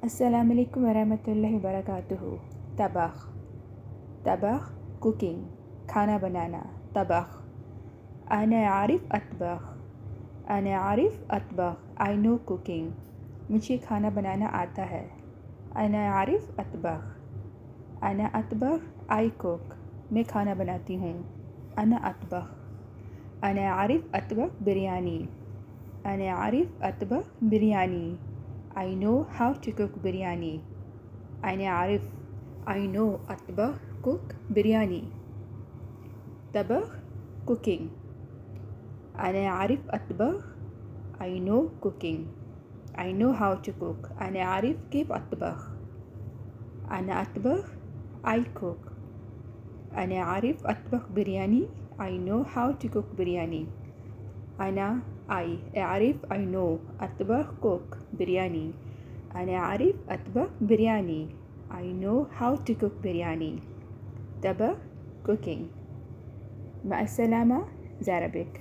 Assalamualaikum warahmatullahi wabarakatuh. तबख तबख cooking खाना बनाना तबख أنا أعرف أطبخ أنا أعرف أطبخ I know cooking मुझे खाना बनाना आता है أنا أعرف أطبخ أنا أطبخ I cook मैं खाना बनाती हूँ أنا أطبخ أنا أعرف أطبخ biryani أنا أعرف أطبخ biryani I know how to cook biryani. أنا أعرف I know أطبخ cook biryani. طبخ cooking. أنا أعرف أطبخ I know cooking. I know how to cook. أنا أعرف كيف أطبخ. أنا أطبخ I cook. أنا أعرف أطبخ biryani. I know how to cook biryani. أنا أعرف I know أطبخ cook biryani. أنا أعرف أطبخ biryani. I know how to cook biryani. طبخ cooking. مع السلامة زاربك.